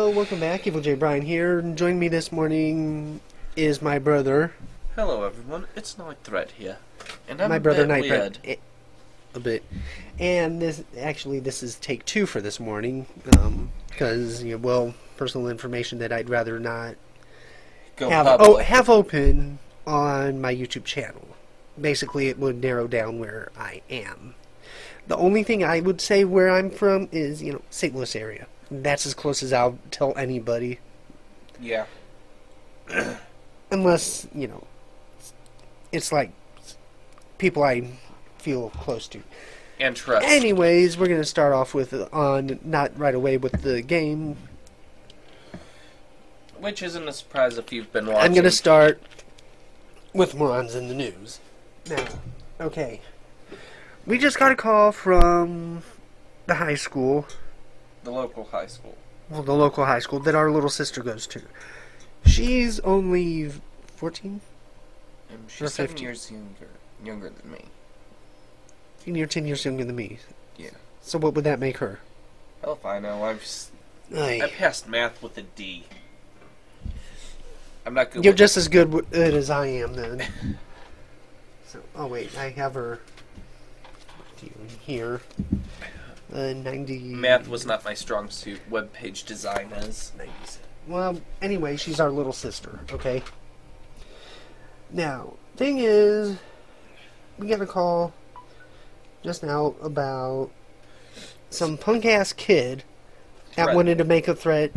Hello, welcome back. Evil J. Brian here. And joining me this morning is my brother. Hello, everyone. It's Night Threat here, and I'm My brother, a bit Night weird. Threat. A bit. And this is take 2 for this morning. Because, personal information that I'd rather not Go have public. have open on my YouTube channel. Basically, it would narrow down where I am. The only thing I would say where I'm from is, St. Louis area. That's as close as I'll tell anybody. Yeah. Unless, it's like people I feel close to. And trust. Anyways, we're going to start off with, not right away with the game. Which isn't a surprise if you've been watching. I'm going to start with morons in the news. Now, okay. We just got a call from the high school. The local high school. Well, the local high school that our little sister goes to. She's only 14? She's 7 years younger than me. You're 10 years younger than me. Yeah. So what would that make her? Hell if I know. I passed math with a D. I'm not good You're with just as good as I am, then. So, oh wait, I have her here. 90... Math was not my strong suit. Web page design is. 90s. Well, anyway, she's our little sister, okay? Now, thing is, we got a call just now about some punk-ass kid that wanted to make a threat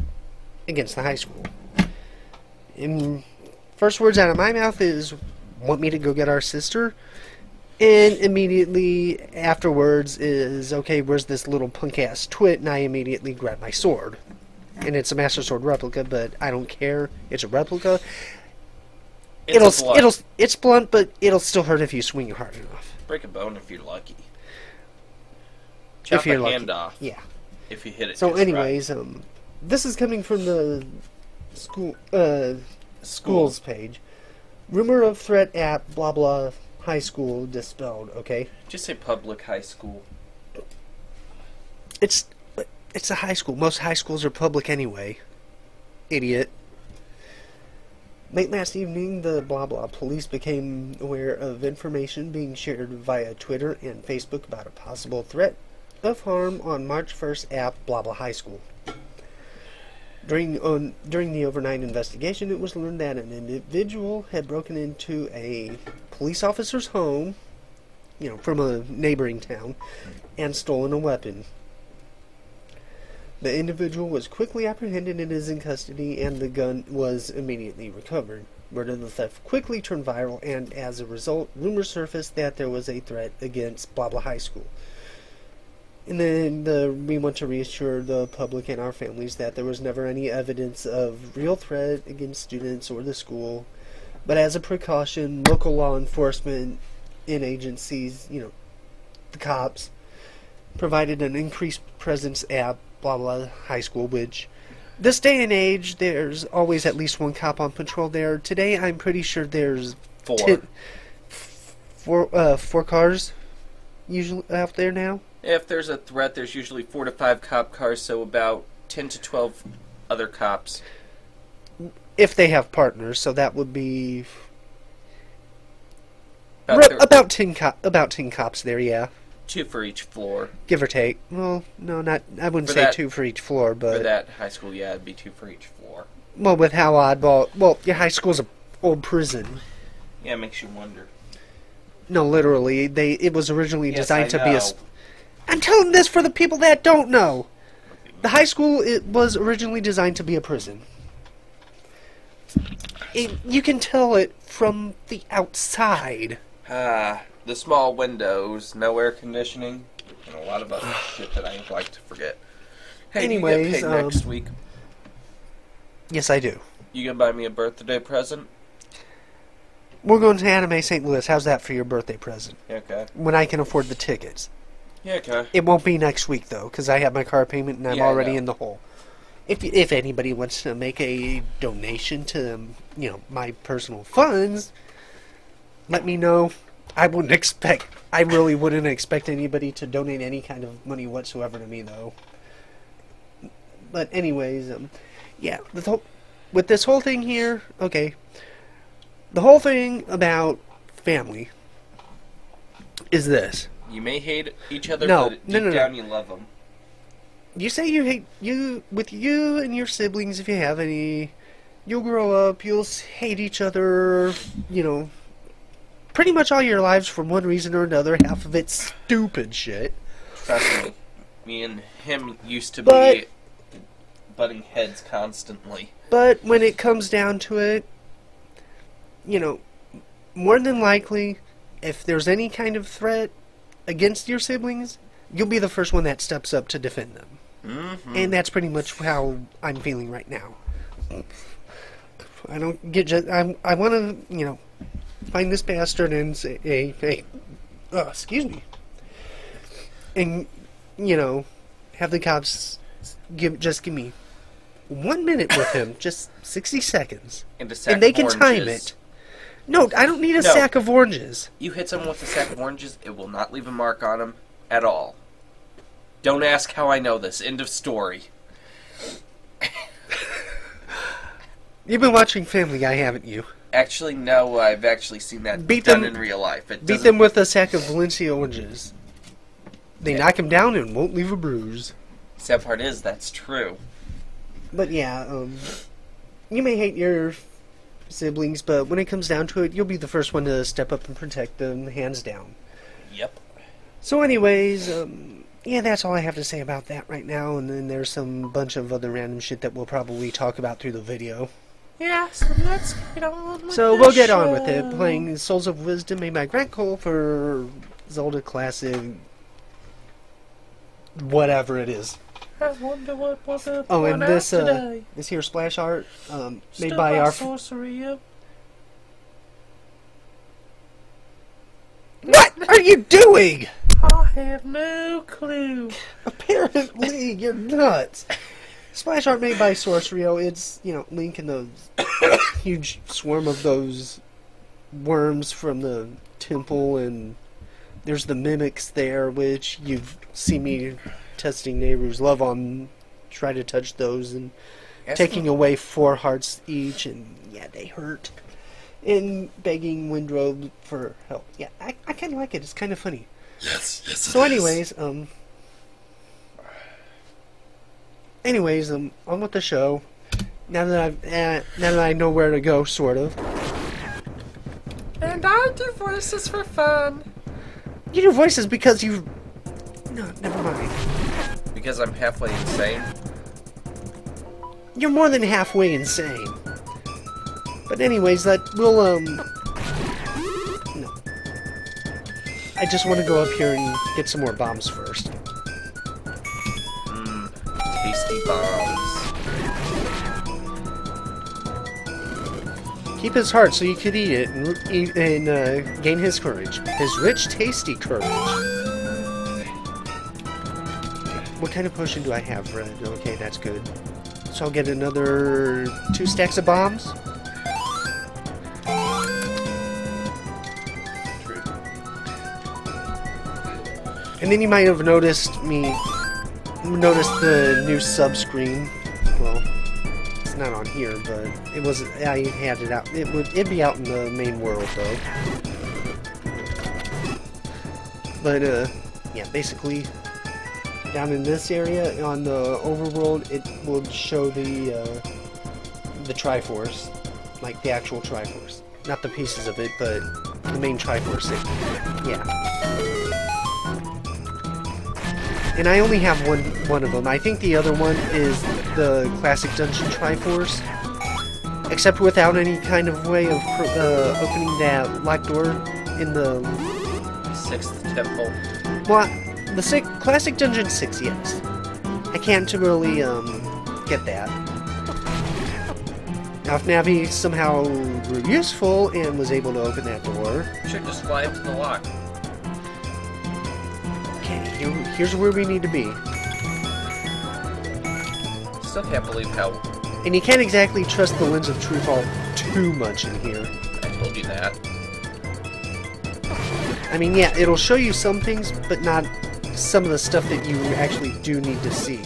against the high school. And first words out of my mouth is, want me to go get our sister? And immediately afterwards is, okay, where's this little punk-ass twit? And I immediately grab my sword. And it's a Master Sword replica, but I don't care. It's a replica. It's blunt, but it'll still hurt if you swing it hard enough. Break a bone if you're lucky. Chop If you're a hand lucky. off. Yeah. If you hit it. So just anyways, right. this is coming from the schools page. Rumor of threat at blah blah high school dispelled, okay? Just say public high school. It's a high school. Most high schools are public anyway. Idiot. Late last evening, the blah blah police became aware of information being shared via Twitter and Facebook about a possible threat of harm on March 1st at blah blah high school. During the overnight investigation, it was learned that an individual had broken into a police officer's home, from a neighboring town, and stolen a weapon. The individual was quickly apprehended and is in custody, and the gun was immediately recovered. Word of the theft quickly turned viral, and as a result, rumors surfaced that there was a threat against blah blah high school. And then we want to reassure the public and our families that there was never any evidence of real threat against students or the school. But as a precaution, local law enforcement and agencies, the cops, provided an increased presence at blah blah high school, which this day and age, there's always at least one cop on patrol there. Today, I'm pretty sure there's four cars usually out there now. If there's a threat, there's usually 4 to 5 cop cars, so about 10 to 12 other cops. If they have partners, so that would be about 10 cops there, yeah. 2 for each floor. Give or take. Well, no, not. I wouldn't For say that- 2 for each floor, but For that high school, yeah, it'd be 2 for each floor. well, with how oddball. Well, your high school's a old prison. Yeah, it makes you wonder. No, literally, it was originally Yes, designed I to be a. know. I'm telling this for the people that don't know. The high school was originally designed to be a prison. You can tell it from the outside. The small windows, no air conditioning, and a lot of other shit that I like to forget. Hey, Anyways, you get paid next week. Yes, I do. You gonna buy me a birthday present? We're going to Anime St. Louis. How's that for your birthday present? Yeah, okay. When I can afford the tickets. Yeah, okay. It won't be next week, though, because I have my car payment and I'm Yeah, I already know. in the hole. If anybody wants to make a donation to, my personal funds, let me know. I really wouldn't expect anybody to donate any kind of money whatsoever to me, though. But anyways, Yeah, with this whole thing here, okay, the whole thing about family is this. You may hate each other, No, but no, deep no, no. down you love them. You say you hate with you and your siblings, if you have any, you'll grow up, you'll hate each other, you know, pretty much all your lives for one reason or another. Half of it's stupid shit. Trust me, me and him used to But- be butting heads constantly. But when it comes down to it, you know, more than likely, if there's any kind of threat against your siblings, you'll be the first one that steps up to defend them. Mm-hmm. And that's pretty much how I'm feeling right now. I don't get just... I want to, you know, find this bastard and say, hey, excuse me. And, you know, have the cops give me 1 minute with him, just 60 seconds. And a sack And they of can oranges. time it. No, I don't need a sack of oranges. You hit someone with a sack of oranges, it will not leave a mark on them at all. Don't ask how I know this. End of story. You've been watching Family Guy, haven't you? Actually, no, I've actually seen that Beat done them- in real life. It Beat doesn't- them with a sack of Valencia oranges. They knock him down and won't leave a bruise. Sad part is, that's true. But yeah, you may hate your siblings, but when it comes down to it, you'll be the first one to step up and protect them, hands down. Yep. So anyways, yeah, that's all I have to say about that right now, and then there's some bunch of other random shit that we'll probably talk about through the video. Yeah, so let's get on with So the we'll get on with it, show. playing Souls of Wisdom made by Grant Cole for Zelda Classic, whatever it is. I wonder what was it Oh, and this today. this here splash art made Still by our sorcery, yep. What are you doing? I have no clue. Apparently, you're nuts. Splash art made by Sorcerio. It's, you know, Link and those huge swarm of those worms from the temple, and there's the mimics there, which you've seen me testing Nehru's love on. Try to touch those and taking away 4 hearts each, and yeah, they hurt. And begging Windrobe for help. Yeah, I kind of like it. It's kind of funny. Yes, yes. So, anyways, on with the show. Now that I know where to go, sort of. And I do voices for fun. You do voices because you. No, never mind. Because I'm halfway insane. You're more than halfway insane. But anyways, we'll no. I just want to go up here and get some more bombs first. Tasty bombs. Keep his heart so you could eat it and gain his courage. His rich, tasty courage. What kind of potion do I have, Red? Okay, that's good. So I'll get another 2 stacks of bombs. True. And then you might have noticed the new sub screen. Well, it's not on here, but it was. I had it out. It'd be out in the main world though. But yeah, basically, down in this area on the overworld, it will show the Triforce, like the actual Triforce, not the pieces of it, but the main Triforce. Yeah. And I only have one of them. I think the other one is the Classic Dungeon Triforce, except without any kind of way of opening that locked door in the 6th temple. well, the Classic Dungeon 6. Yes, I can't really get that. Now, if Navi somehow were useful and was able to open that door, Should just fly up to the lock. okay, here's where we need to be. Still can't believe how And you can't exactly trust the Lens of Truth all too much in here. I told you that. I mean, yeah, it'll show you some things, but not some of the stuff that you actually do need to see.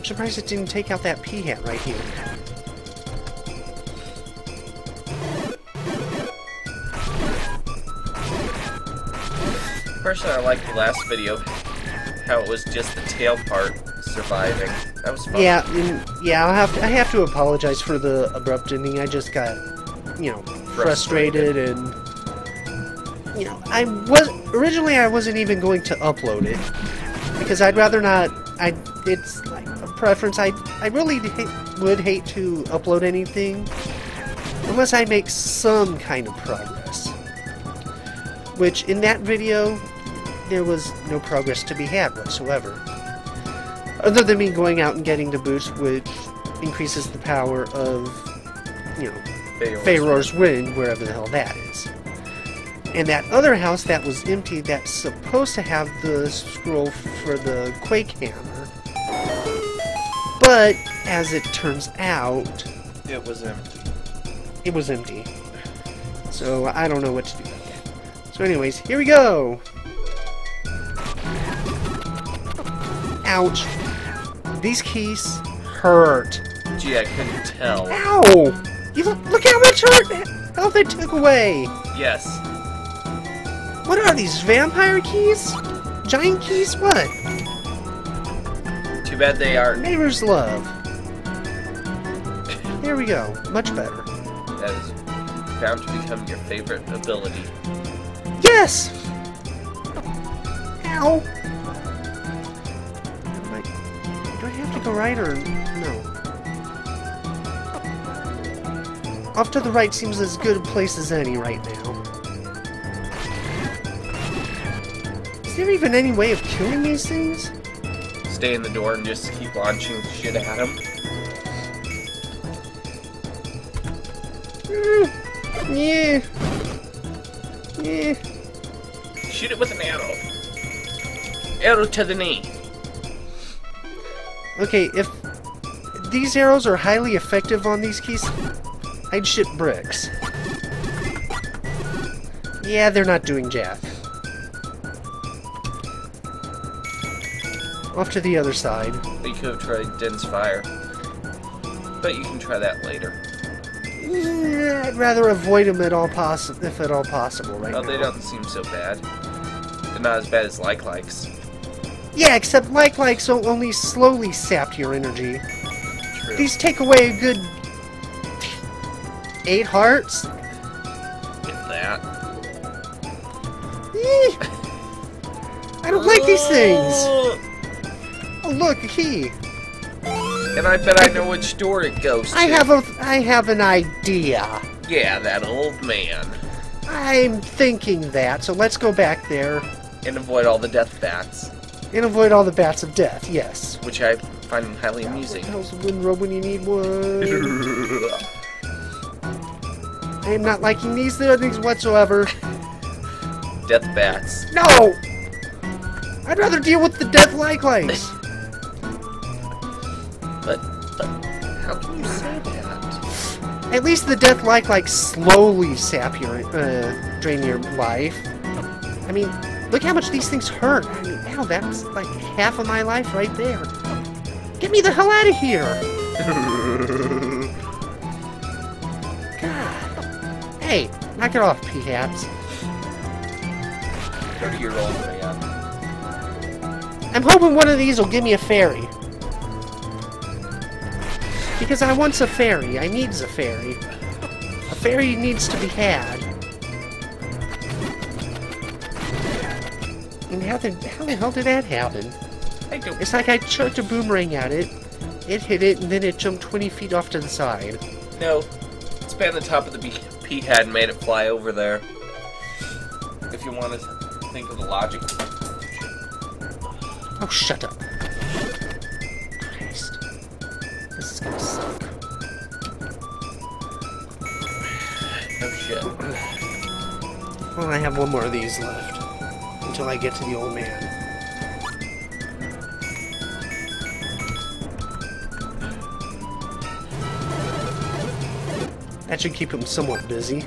I'm surprised it didn't take out that pea hat right here. Personally, I like the last video, how it was just the tail part surviving. That was fun. Yeah, I have to apologize for the abrupt ending. I just got, frustrated and, originally I wasn't even going to upload it because I'd rather not. It's like a preference. I really would hate to upload anything unless I make some kind of progress. Which in that video, there was no progress to be had whatsoever. Other than me going out and getting the boost, which increases the power of, Pharaoh's Wind, wherever the hell that is. And that other house that was empty, that's supposed to have the scroll for the Quake Hammer. But, as it turns out... It was empty. It was empty. So, I don't know what to do about that. So anyways, here we go! Ouch. These keys hurt. Gee, I couldn't tell. Ow! You look how much health they took away! Yes. What are these, vampire keys? Giant keys? What? Too bad they are... Neighbor's love. There we go. Much better. That is bound to become your favorite ability. Yes! Ow! Do I have to go right or no? Off to the right seems as good a place as any right now. Is there even any way of killing these things? Stay in the door and just keep launching shit at them. Yeah. Yeah. Shoot it with an arrow. Arrow to the knee. Okay, if these arrows are highly effective on these keys, I'd ship bricks. Yeah, they're not doing jack. Off to the other side. You could have tried dense fire. But you can try that later. Yeah, I'd rather avoid them if at all possible right now. Well, they don't seem so bad. They're not as bad as likes. Yeah, except likes only slowly sap your energy. True. These take away a good 8 hearts. If that. I don't like these things. Oh look, a key. And I bet I know which door it goes to. I have an idea. Yeah, that old man. I'm thinking that, so let's go back there. And avoid all the death bats. And avoid all the bats of death, yes. Which I find highly amusing. What the hell's a wind robe when you need one? I am not liking these things whatsoever. Death bats. No! I'd rather deal with the death likes. But how can you say that? At least the death like slowly sap your, drain your life. I mean, look how much these things hurt. I mean, ow, that's like half of my life right there. Get me the hell out of here! God. Hey, knock it off, pea-hats. 30-year-old man. I'm hoping one of these will give me a fairy. Because I want a fairy. I needs a fairy. A fairy needs to be had. And how the hell did that happen? It's like I chucked a boomerang at it, it hit it, and then it jumped 20 feet off to the side. No. It spanned the top of the pea head and made it fly over there. If you want to think of the logic. Oh, shut up. Christ. This is gonna suck. No shit. Well, I have one more of these left. Until I get to the old man. That should keep him somewhat busy.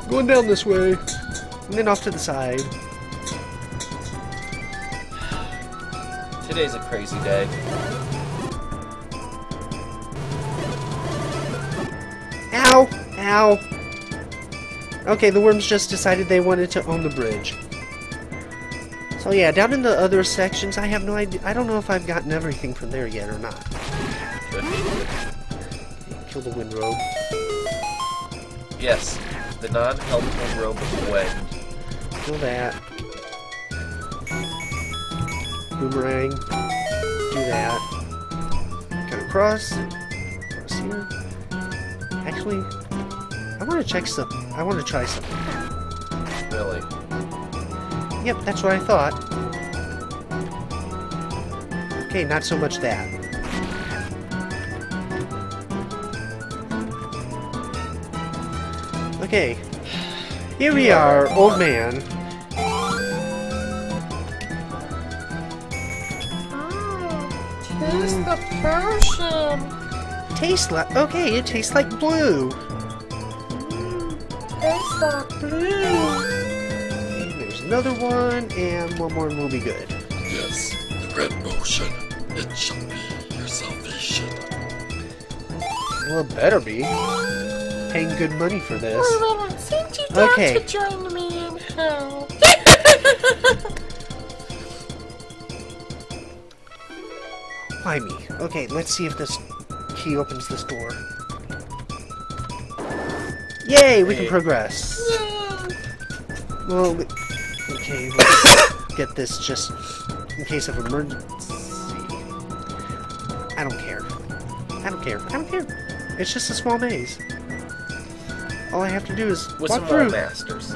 Going down this way. And then off to the side. Today's a crazy day. Ow! Ow! Okay, the worms just decided they wanted to own the bridge. So yeah, down in the other sections, I have no idea. I don't know if I've gotten everything from there yet or not. Could be. Kill the wind robe. Yes, the non-help wind robe of wind. Kill that. Boomerang. Do that. Cut across. Across here. Actually, I want to check something. I want to try something. Really? Yep, that's what I thought. Okay, not so much that. Okay. Here we are, old man. Taste the potion. Tastes like... Okay, it tastes like blue. Taste like blue. Okay, there's another one, and one more and we'll be good. Yes, the red potion. It shall be your salvation. Well, it better be. Paying good money for this. We will send you down Okay. to join me in hell. Why me? Okay, let's see if this key opens this door. Yay, we can progress. Yay. Well, okay, let's get this just in case of emergency. I don't care. I don't care. I don't care. It's just a small maze. All I have to do is With walk some through. wall masters.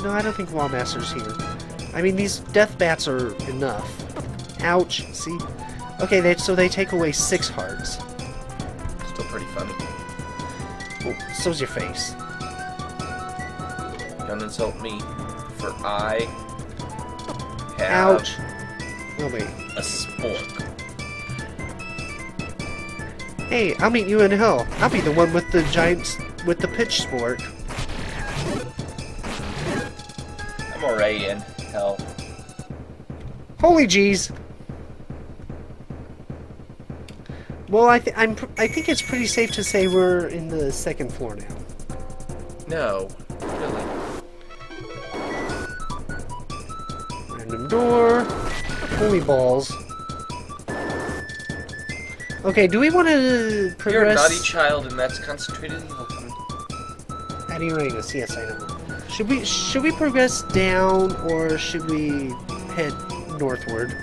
No, I don't think Wallmaster's here. I mean, these death bats are enough. Ouch. See? Okay, so they take away 6 hearts. Still pretty funny. Well, so's your face. Don't insult me, for I have Ouch. Oh, wait. a spork. Hey, I'll meet you in hell. I'll be the one with the giants with the pitch spork. I'm already in hell. Holy jeez. Well, I think it's pretty safe to say we're in the 2nd floor now. No, really. Random door. Holy balls. Okay, do we want to progress? You're a naughty child, and that's concentrated evil. At Uranus, yes, I know. Should we progress down or should we head northward?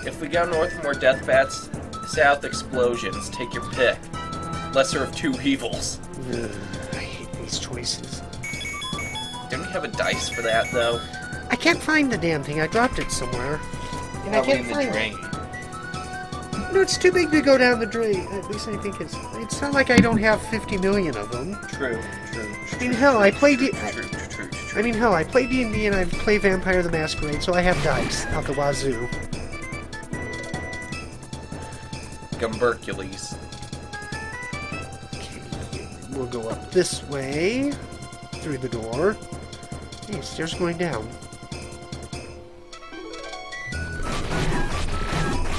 If we go north, more death bats. South, explosions. Take your pick. Lesser of two evils. Ugh, I hate these choices. Don't we have a dice for that, though? I can't find the damn thing. I dropped it somewhere, and I Probably can't in the find drain. it. No, it's too big to go down the drain. At least I think it's. It's not like I don't have 50 million of them. True. I mean, hell, I play True. I mean, hell, I play D&D and I play Vampire the Masquerade, so I have dice out the wazoo. Gumbercules. Okay, we'll go up this way through the door. Hey, stairs going down.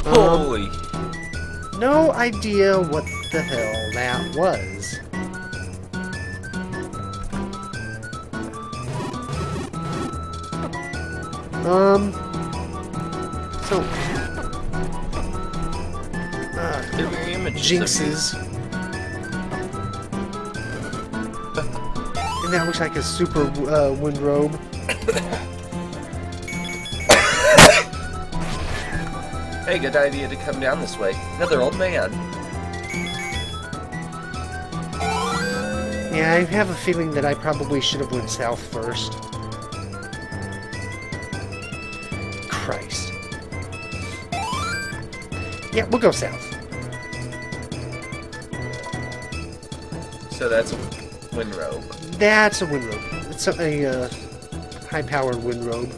Holy. No idea what the hell that was. So, There were images jinxes. And that looks like a super wind robe. Hey, good idea to come down this way. Another old man. Yeah, I have a feeling that I probably should have went south first. Christ. Yeah, we'll go south. So that's a wind robe. That's a wind robe. It's a high-powered wind robe.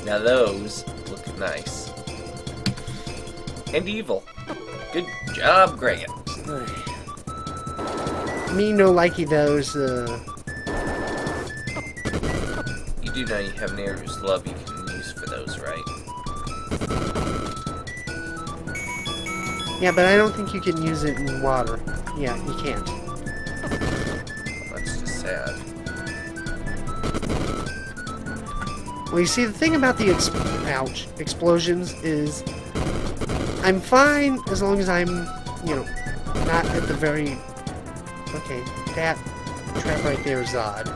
Now those look nice. And evil. Good job, Grant. Me no likey those, You do know you have neighbor's love you can use for those, right? Yeah, but I don't think you can use it in water. Yeah, you can't. That's just sad. Well, you see, the thing about the explosions is I'm fine as long as I'm, you know, not at the very... Okay, that trap right there is odd.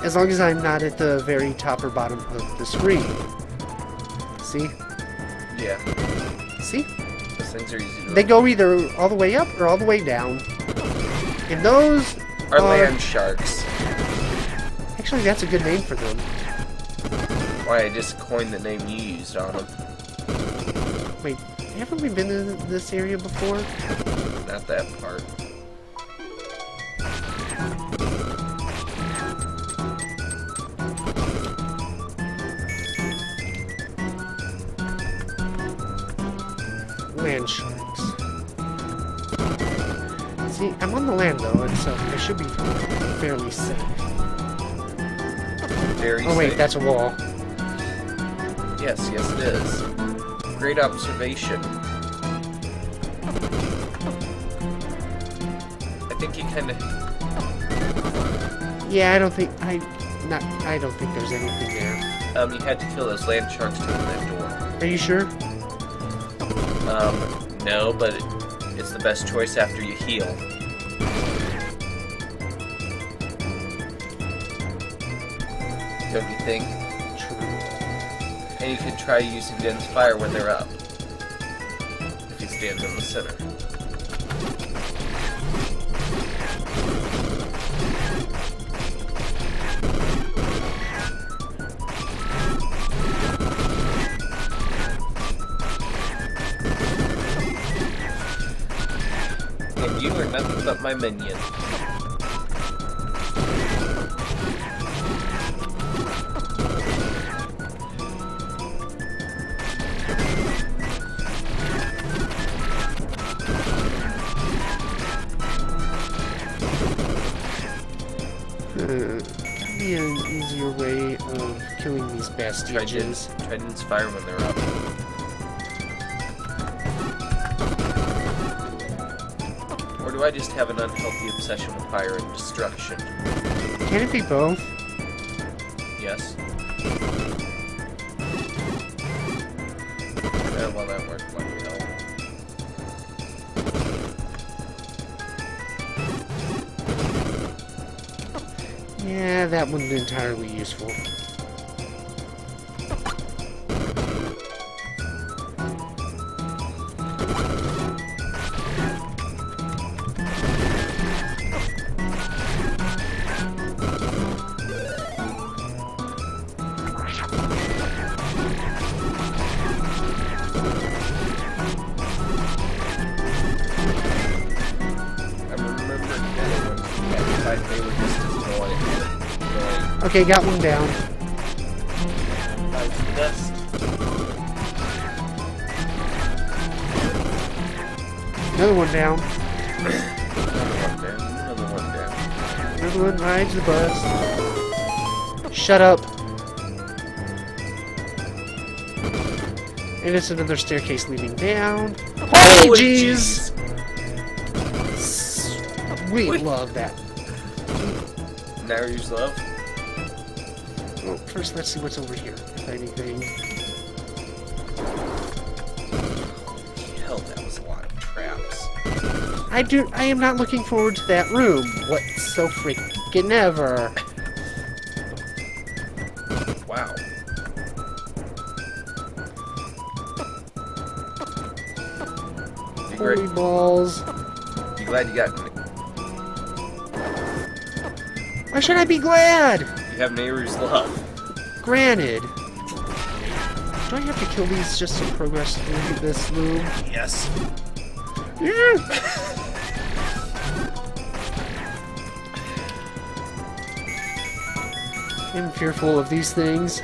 As long as I'm not at the very top or bottom of the screen. See? Yeah. See? Those things are easy to They go either all the way up or all the way down. And those Are land sharks. Actually, that's a good name for them. Why, I just coined the name you used on them. Wait, haven't we been in this area before? Not that part. Land sharks. See, I'm on the land though, and so I should be fairly safe. Very Oh wait, safe. that's a wall. Yes, yes it is. Great observation. I think you kind of... Yeah, I don't think I don't think there's anything there. you had to kill those land sharks to open that door. Are you sure? No, but it's the best choice after you heal. Don't you think? True. And you could try using Den's fire when they're up. If he stands in the center. And you are nothing but my minion. Gotta be an easier way of killing these bastards. Try Den's fire when they're up. Or do I just have an unhealthy obsession with fire and destruction? Can it be both? Yes. Well, that worked like hell. Yeah, that wasn't entirely useful. They were just as annoying. Okay, got one down. Dust. Another one down. Another one down. Another one rides the bus. Shut up. And it's another staircase leading down. Holy jeez! We love that. Now use love. Well, first let's see what's over here, if anything. Hell, that was a lot of traps. I am not looking forward to that room. Whatso freaking ever. Wow. You Holy balls. You glad you got... Why should I be glad? You have Nehru's love. Granted. Do I have to kill these just to progress through this room? Yes. I'm fearful of these things.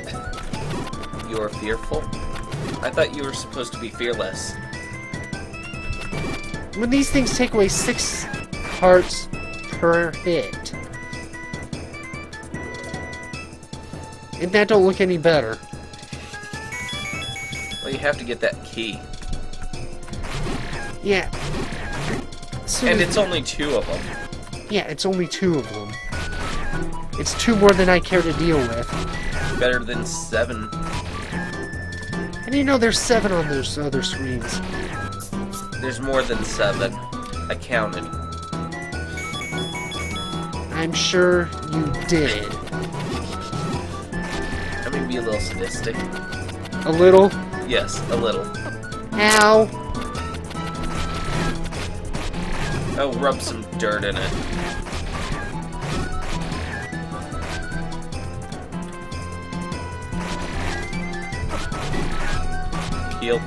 You are fearful? I thought you were supposed to be fearless. When these things take away 6 hearts per hit. And that don't look any better. you have to get that key. Yeah. So And it's only 2 of them. yeah, it's only 2 of them. It's 2 more than I care to deal with. Better than 7. How do you know there's 7 on those other screens? There's more than 7. I counted. I'm sure you did. I may be a little sadistic. A little? Yes, a little. Ow! Oh, rub some dirt in it. Heal.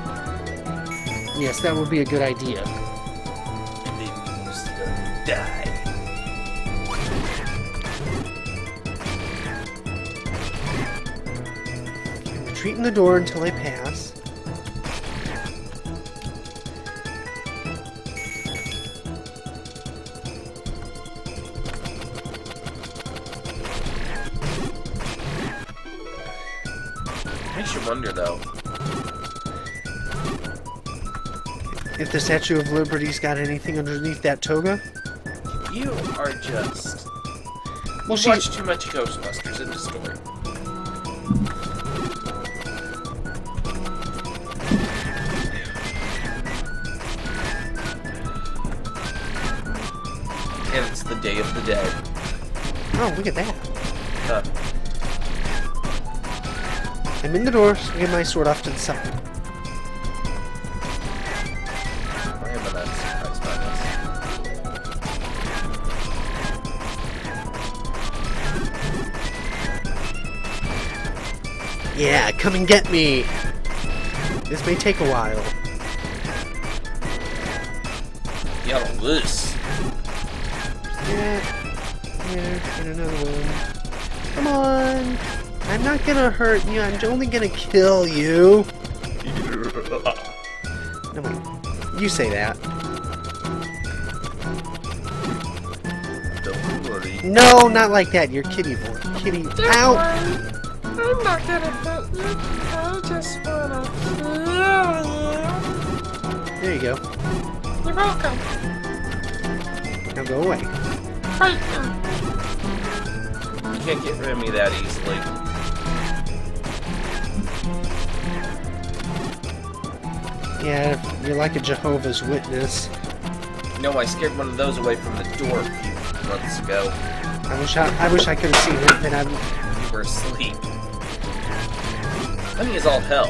Yes, that would be a good idea. And then you still die. Retreat in the door until I pass. Makes you wonder, though. If the Statue of Liberty's got anything underneath that toga? You are just... Well, you watch too much Ghostbusters in the story. And it's the Day of the Dead. Oh, look at that. Huh. I'm in the door, so I get my sword off to the side. Why am I not surprised by this? Yeah, come and get me! This may take a while. Yeah, loose. Yeah, get another one. Come on! I'm not gonna hurt you, I'm only gonna kill you! No, wait. You say that. Don't worry. No, not like that, you're kitty boy. Kitty. Don't Ow! worry. I'm not gonna hurt you. I just wanna kill you. There you go. You're welcome. Now go away. Right now. You can't get rid of me that easily. Yeah, you're like a Jehovah's Witness. No, I scared one of those away from the door a few months ago. I wish I could have seen it, but I'm... You were asleep. Funny as all hell.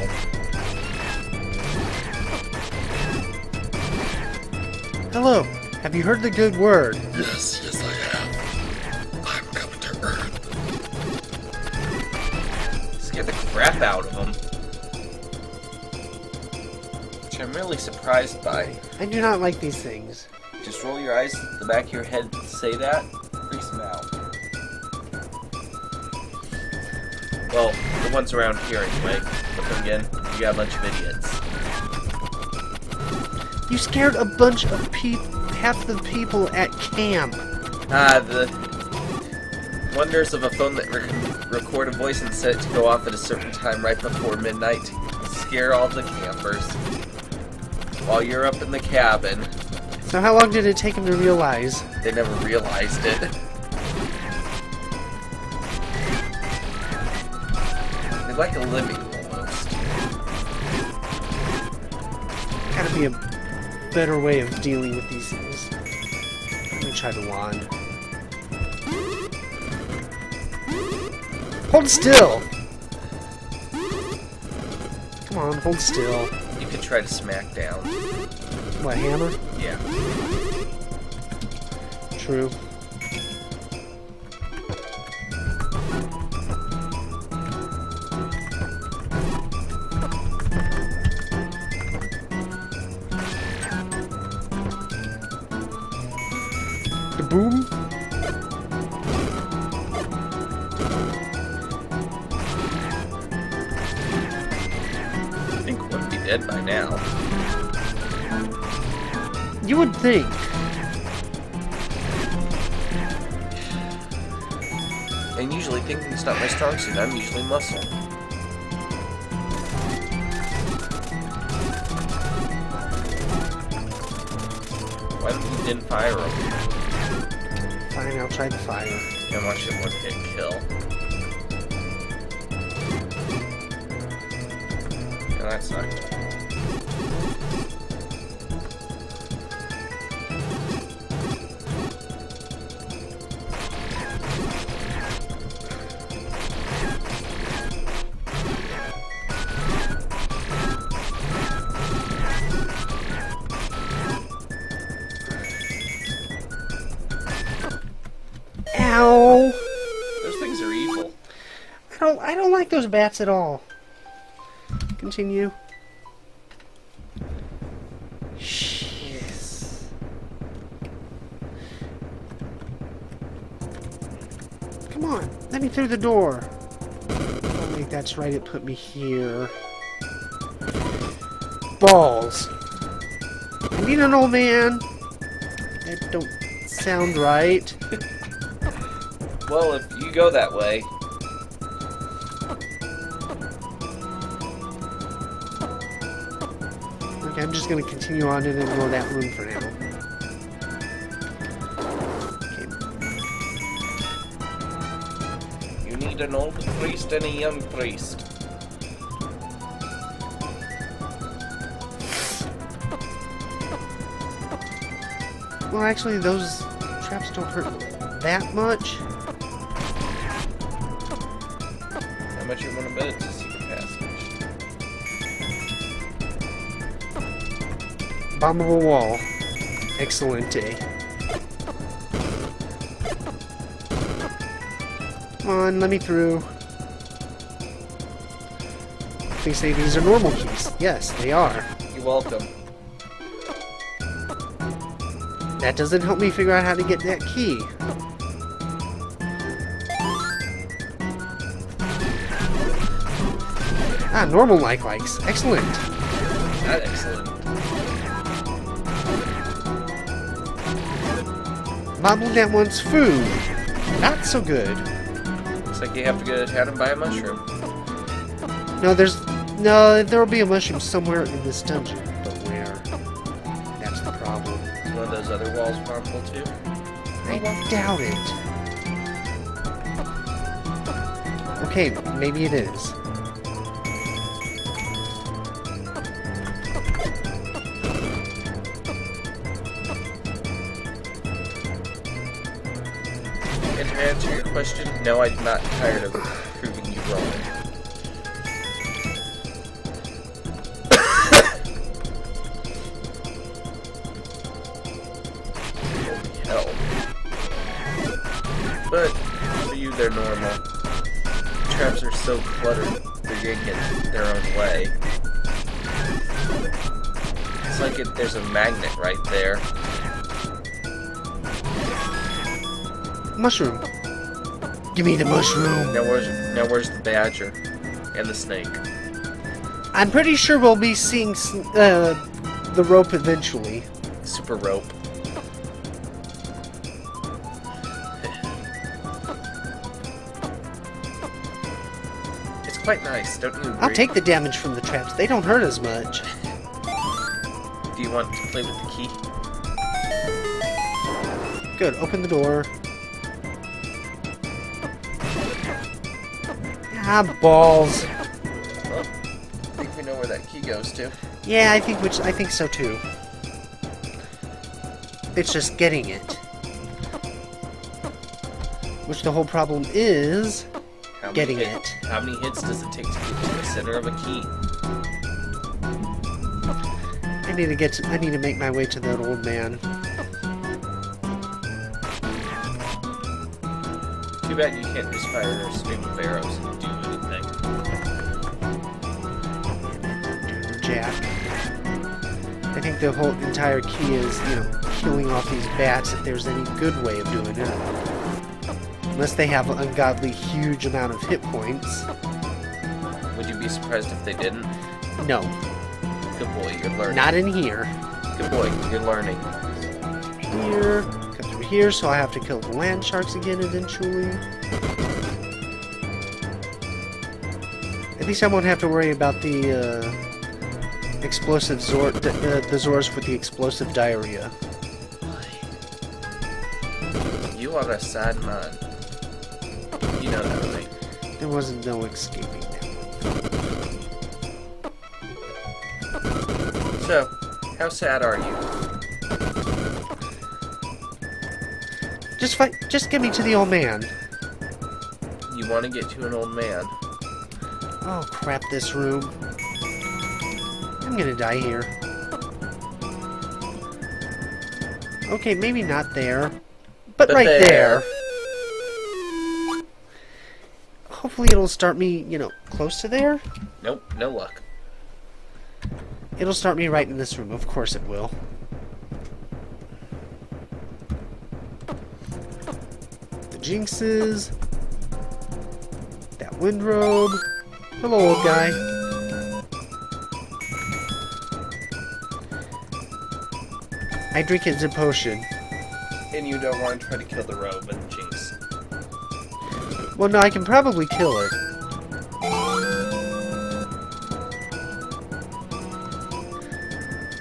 Hello, have you heard the good word? Yes, yes, I have. I'm coming to Earth. Scared the crap out of him. Which I'm really surprised by. I do not like these things. Just roll your eyes at the back of your head and say that. Freaks them out. Well, the ones around here anyway. But then again, you got a bunch of idiots. You scared a bunch of half the people at camp. The wonders of a phone that record a voice and set it to go off at a certain time right before midnight to scare all the campers. While you're up in the cabin. So how long did it take them to realize? They never realized it. They're like a living almost. Gotta be a better way of dealing with these things. Let me try the wand. Hold still! Come on, hold still. You could try to smack down. What, hammer? Yeah. True. The boom? I think one would be dead by now. You would think. And usually thinking's not my strong suit. I'm usually muscle. didn't fire them. Fine, I'll try the fire. And watch it one hit kill. No, that sucked. Ow! Those things are evil. I don't like those bats at all. Continue. Yes. Come on, let me through the door. Oh wait, that's right, it put me here. Balls. I need an old man. That don't sound right. Well, if you go that way. Okay, I'm just gonna continue on and ignore that room for now. You need an old priest and a young priest. Well, actually, those traps don't hurt that much. How much you want to bet it's a secret passage? Bombable wall. Excelente. Come on, let me through. They say these are normal keys. Yes, they are. You're welcome. That doesn't help me figure out how to get that key. Ah, normal likes. Excellent. Not excellent. Mobble that wants food. Not so good. Looks like you have to go to town and buy a mushroom. No, there will be a mushroom somewhere in this dungeon, but where? That's the problem. Is one of those other walls harmful too? I doubt it. Okay, maybe it is. And to answer your question, no, I'm not tired of proving you wrong. Hell. But for you, they're normal. Traps are so cluttered, they're gonna get their own way. It's like there's a magnet right there. Mushroom. Give me the mushroom. Now where's the badger and the snake? I'm pretty sure we'll be seeing the rope eventually. Super rope. It's quite nice, don't you agree? I'll take the damage from the traps. They don't hurt as much. Do you want to play with the key? Good. Open the door. Ah, balls. Well, I think we know where that key goes to. Yeah, I think so too. It's just getting it. Which the whole problem is getting it. How many hits does it take to get to the center of a key? I need to make my way to that old man. Too bad you can't just fire a stream of arrows and do anything. Jack. I think the whole entire key is, killing off these bats if there's any good way of doing it. Unless they have an ungodly huge amount of hit points. Would you be surprised if they didn't? No. Good boy, you're learning. Not in here. Good boy, you're learning. Here. Cut through here, so I have to kill the land sharks again eventually. At least I won't have to worry about the explosive the zoras with the explosive diarrhea. You are a sad man. You know that, right? There wasn't no escaping that. So, how sad are you? Just get me to the old man. You want to get to an old man? Oh crap, this room. I'm gonna die here. Okay, maybe not there. But right there. Hopefully it'll start me, you know, close to there. Nope, no luck. It'll start me right in this room. Of course it will. The jinxes. That windrobe. Hello, old guy. I drink it as a potion. And you don't want to try to kill the robe and the jinx. Well, no, I can probably kill it.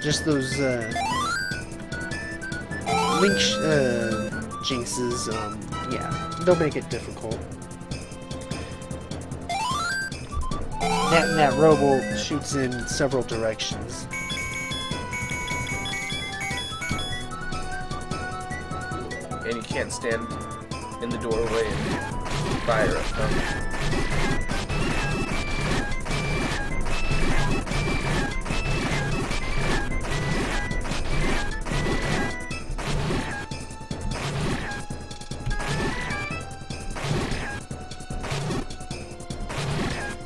Just those, jinxes, yeah, they'll make it difficult. That robo shoots in several directions. And you can't stand in the doorway and fire at them.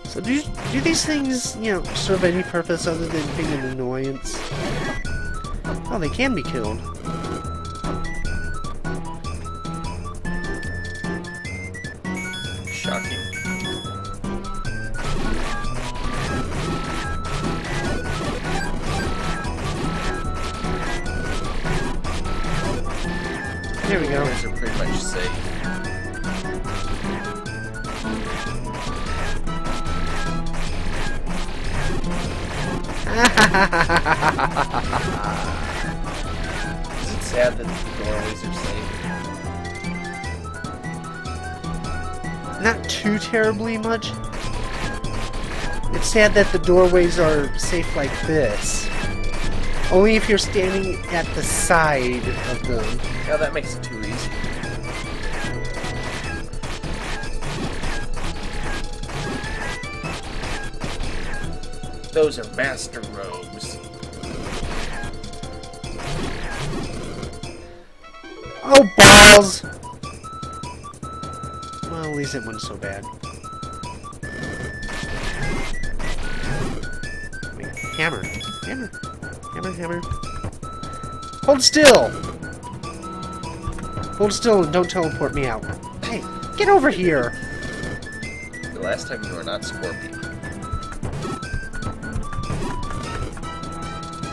So do these things, you know, serve any purpose other than being an annoyance? Oh, they can be killed. Shocking. There we go. Those are pretty much safe. Is it sad that the doorways are safe? Not too terribly much. It's sad that the doorways are safe like this. Only if you're standing at the side of them. Yeah, that makes it too easy. Those are master robes. Oh, balls! Well, at least it wasn't so bad. Wait, hammer. Hammer. Hammer, hammer. Hold still! Hold still and don't teleport me out. Hey, get over here! The last time you were not Scorpion.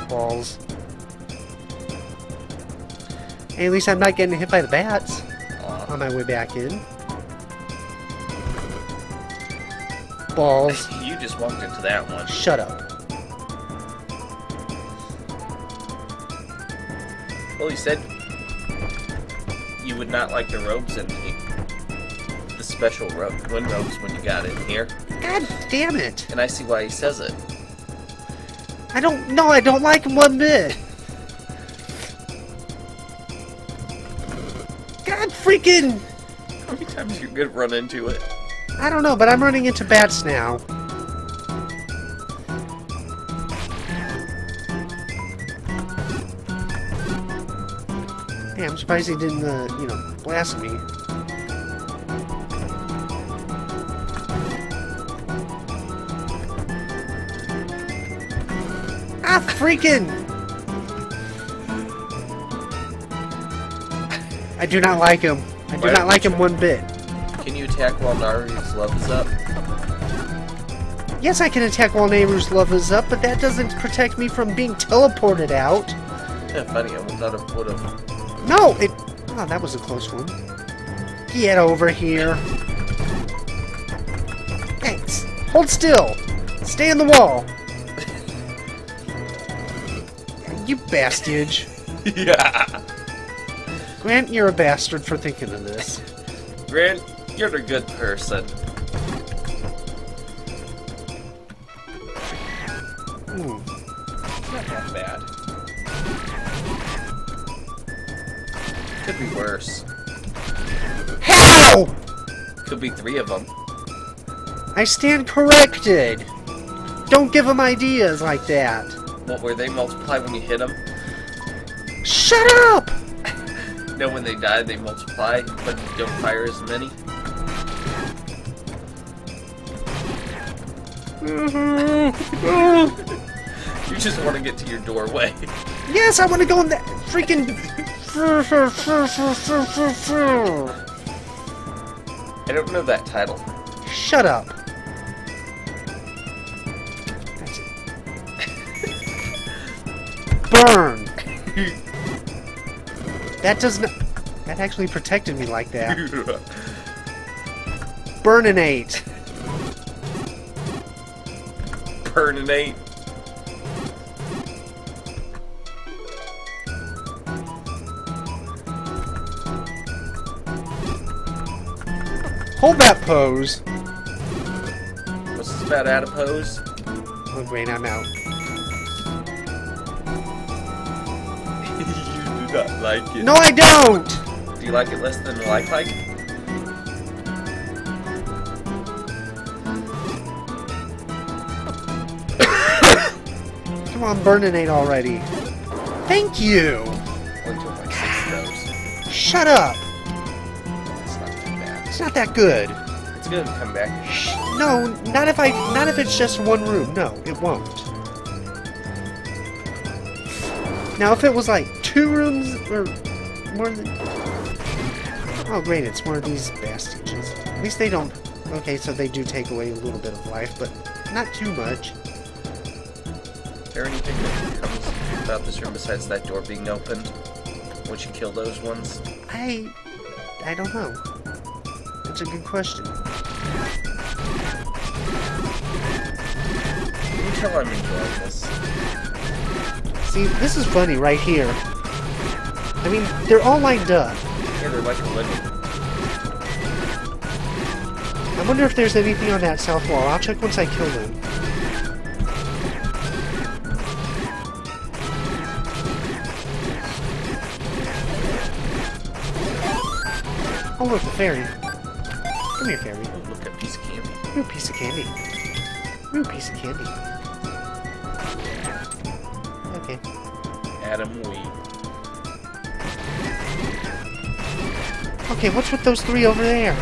Balls. Hey, at least I'm not getting hit by the bats on my way back in. Balls. You just walked into that one. Shut up. Well, you said you would not like the robes and the special wind robes when you got in here. God damn it. And I see why he says it. I don't like him one bit. God freaking... How many times you could run into it? I don't know, but I'm running into bats now. Hey, I'm surprised he didn't, you know, blast me. Ah, freaking! I do not like him. I do not like him one bit. Can you attack while Naru's love is up? Yes, I can attack while Nehru's love is up, but that doesn't protect me from being teleported out. Yeah, funny, I would not have would have. No, it... Oh, that was a close one. Get over here. Thanks. Hold still. Stay in the wall. You bastard. Yeah. Grant, you're a bastard for thinking of this. Grant, you're a good person. Hmm. It's not that bad. Could be worse. How? Could be 3 of them. I stand corrected. Don't give them ideas like that. What, where they multiply when you hit them? Shut up! No, when they die, they multiply, but you don't fire as many. You just want to get to your doorway. Yes, I want to go in that freaking... I don't know that title. Shut up. That's it. Burn! That does not... That actually protected me like that. Burninate. Burninate. Hold that pose. What's this about adipose? Oh, great, I'm out. You do not like it. No, I don't! Do you like it less than like? Come on, burninate already. Thank you! Went to like 6 of those. Shut up! It's not that bad. It's not that good. It's good to come back. No, not if it's just one room. No, it won't. Now, if it was like 2 rooms or more than... Oh, great, it's one of these bastages. At least they don't... Okay, so they do take away a little bit of life, but not too much. Is there anything that comes about this room besides that door being opened? Once you kill those ones? I don't know. That's a good question. You can tell I'm enjoying this. See, this is funny right here. I mean, they're all lined up. Yeah, they're like a living. I wonder if there's anything on that south wall. I'll check once I kill them. Oh, look, the fairy. Come here, fairy. Oh, look, a piece of candy. Ooh, piece of candy. Ooh, piece of candy. Okay. Adam Wee. Okay, what's with those 3 over there?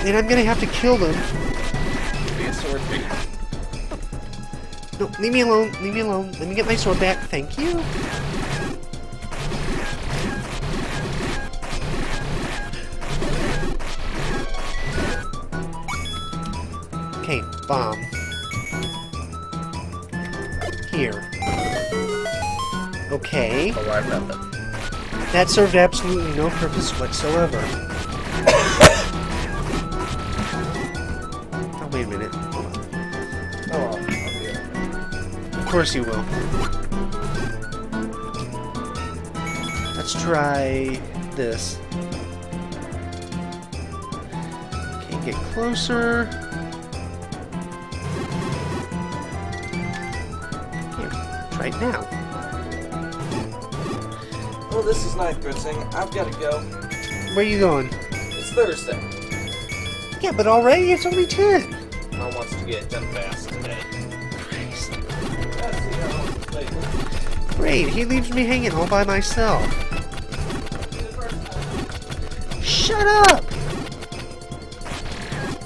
And I'm gonna have to kill them. Be a sword thief. No, leave me alone. Leave me alone. Let me get my sword back. Thank you. Okay, bomb. Here. Okay. Oh, I've got them. That served absolutely no purpose whatsoever. Oh, wait a minute. Hold on. Oh, yeah. Of course you will. Let's try this. Okay, get closer. Okay, try it now. Well, this is night thing. I've got to go. Where are you going? It's Thursday. Yeah, but already it's only 10. I wants to get done fast today. Christ. That's the thing. Great, he leaves me hanging all by myself. Shut up!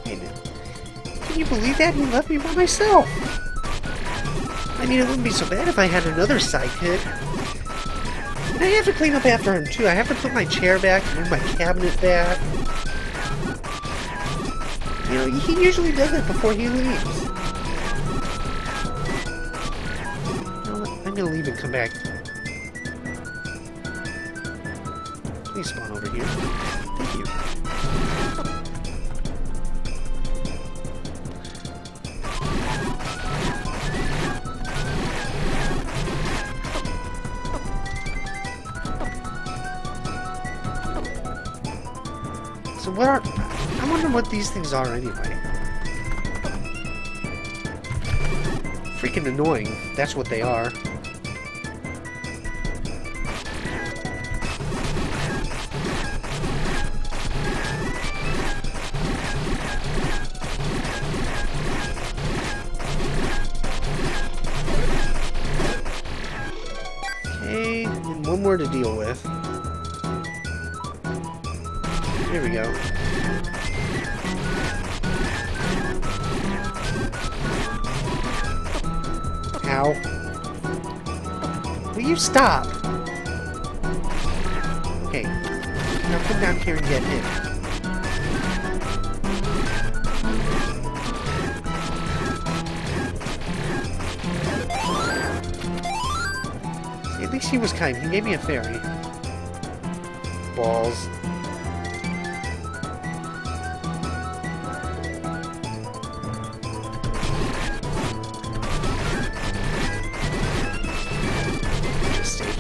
Hey, man. Can you believe that? He left me by myself. I mean, it wouldn't be so bad if I had another sidekick. And I have to clean up after him, too. I have to put my chair back, move my cabinet back. You know, he usually does it before he leaves. You know what? I'm gonna leave and come back. Please spawn over here. Thank you. What are... I wonder what these things are anyway. Freaking annoying. That's what they are. Okay, and one more to deal with. Here we go. Ow. Will you stop? Okay. Now come down here and get him. See, at least he was kind. He gave me a fairy. Balls.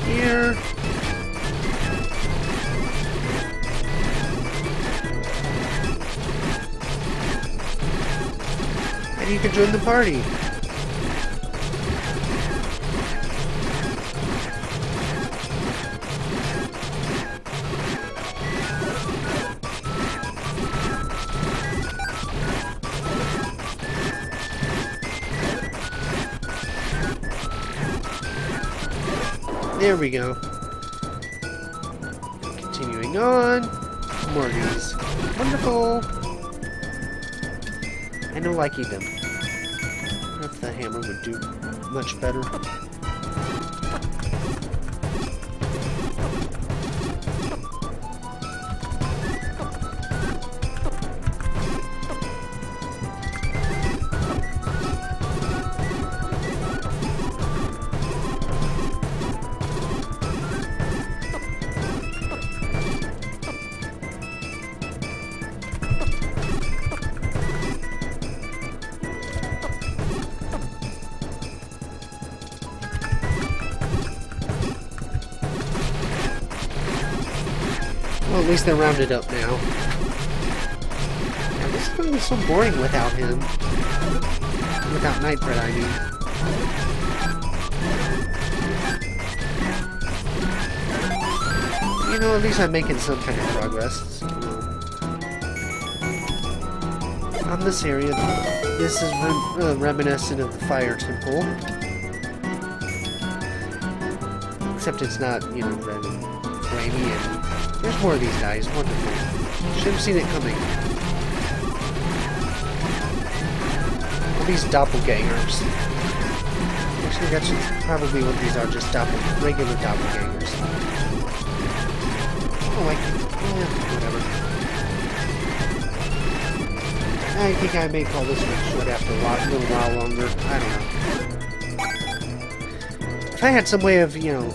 Here. And you can join the party. There we go. Continuing on. More of these. Wonderful. I know liking them. I wonder if the hammer would do much better. Well, at least they're rounded up now. Yeah, this is going to be so boring without him. Without Nightbread, I mean. You know, at least I'm making some kind of progress. On this area, this is reminiscent of the Fire Temple. Except it's not, you know, red and flamey and... There's more of these guys. Wonderful. Should have seen it coming. All these doppelgangers. Actually, that's probably what these are. Just regular doppelgangers. Oh, whatever. I think I may call this one short after a little while longer. I don't know. If I had some way of, you know...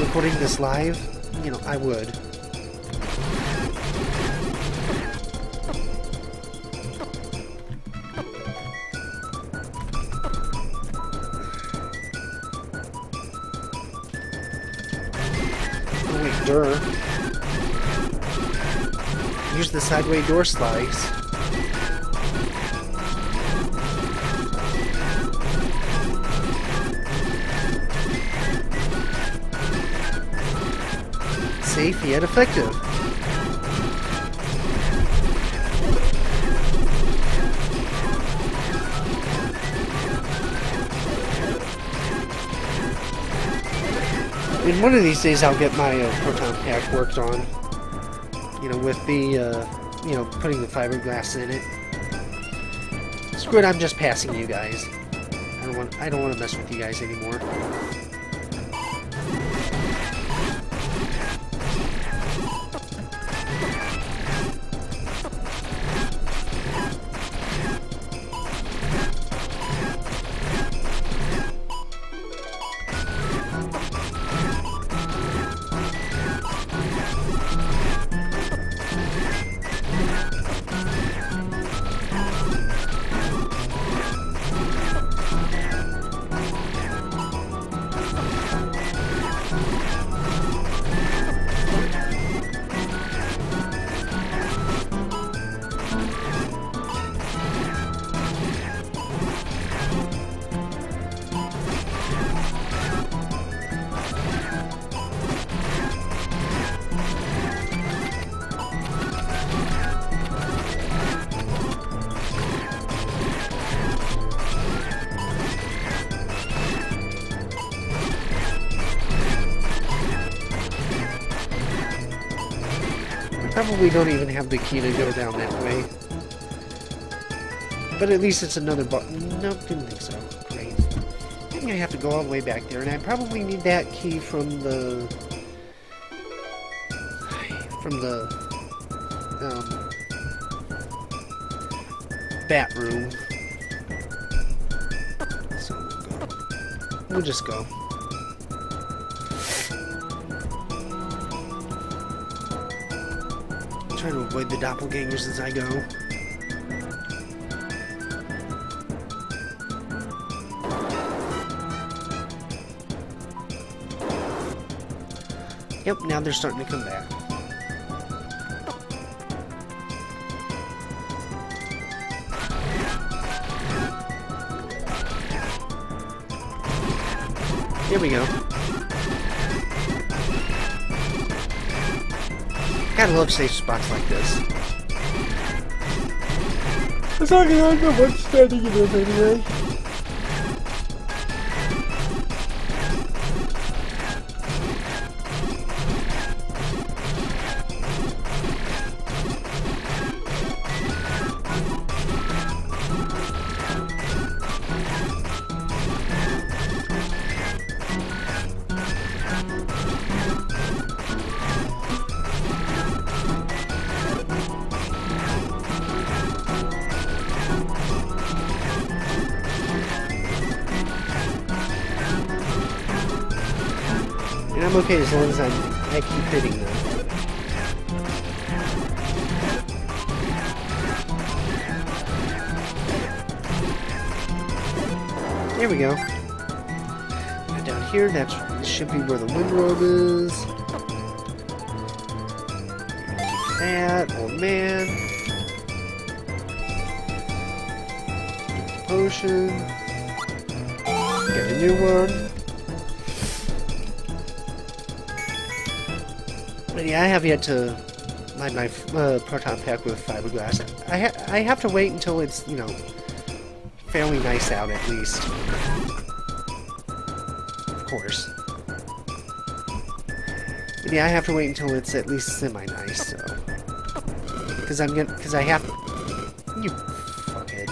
recording this live, you know, I would. Oh wait, durr. Use the sideway door slice. Safe yet effective. In one of these days I'll get my proton pack worked on. You know, with the, you know, putting the fiberglass in it. Screw it, I'm just passing you guys. I don't want to mess with you guys anymore. probably don't even have the key to go down that way. But at least it's another nope, didn't think so. Great. I think I have to go all the way back there, and I probably need that key from the bat room. So we'll just go. Try to avoid the doppelgangers as I go. Yep, now they're starting to come back. Here we go. Gotta love safe spots like this. As long as I know what's standing in it anyway. I'm okay as long as I keep hitting them. There we go. And down here, that should be where the wind robe is. That, oh man. Potion. Get a new one. But yeah, I have yet to line my proton pack with fiberglass. I have to wait until it's, you know, fairly nice out at least. Of course. But yeah, I have to wait until it's at least semi-nice, so. Because I have... You fuckhead.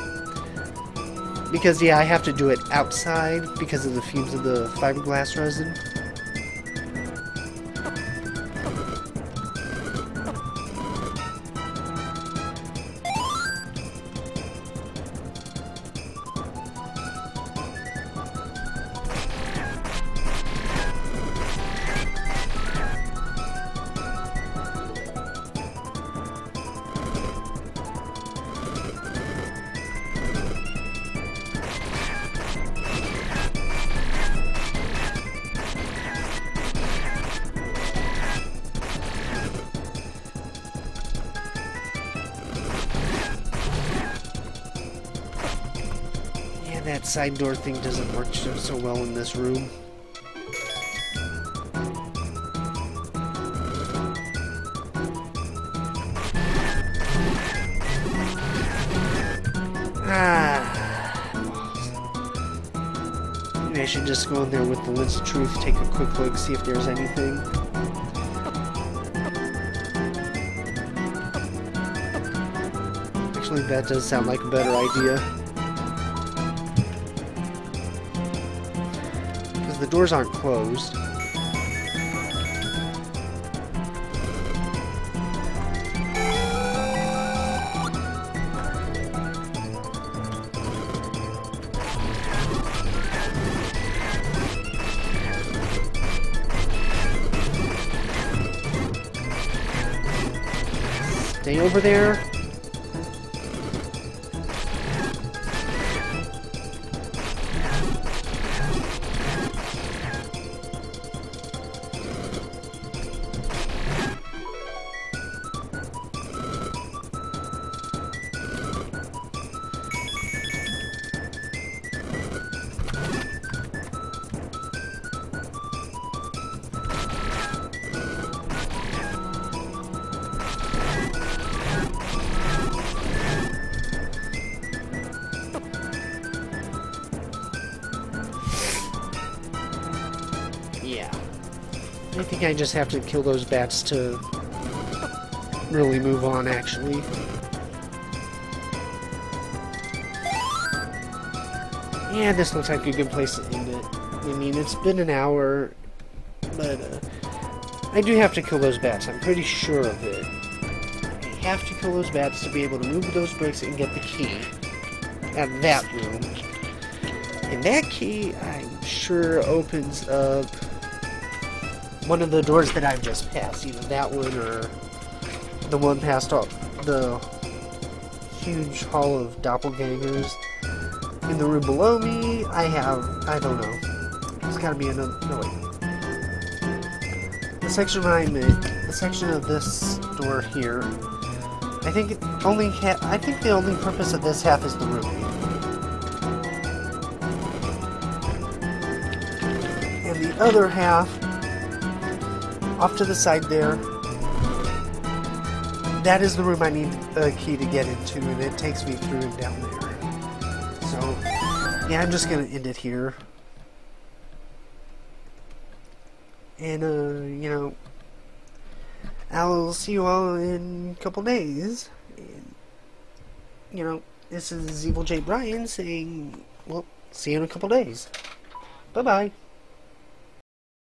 Because, yeah, I have to do it outside because of the fumes of the fiberglass resin. That side door thing doesn't work so well in this room. Maybe I should just go in there with the lens of truth, take a quick look, see if there's anything. Actually, that does sound like a better idea. The doors aren't closed. Stay over there. I think I just have to kill those bats to really move on, actually. Yeah, this looks like a good place to end it. I mean, it's been an hour, but I do have to kill those bats. I'm pretty sure of it. I have to kill those bats to be able to move those bricks and get the key out of that room. And that key, I'm sure, opens up one of the doors that I've just passed. Either that one or the one past the huge hall of doppelgangers. In the room below me, I don't know. There's gotta be another, no wait. The section the section of this door here, I think the only purpose of this half is the room. And the other half, off to the side there, that is the room I need a key to get into, and it takes me through and down there. So, yeah, I'm just gonna end it here. And, you know, I'll see you all in a couple days. And, you know, this is Evil J. Brian saying, well, see you in a couple days. Bye-bye.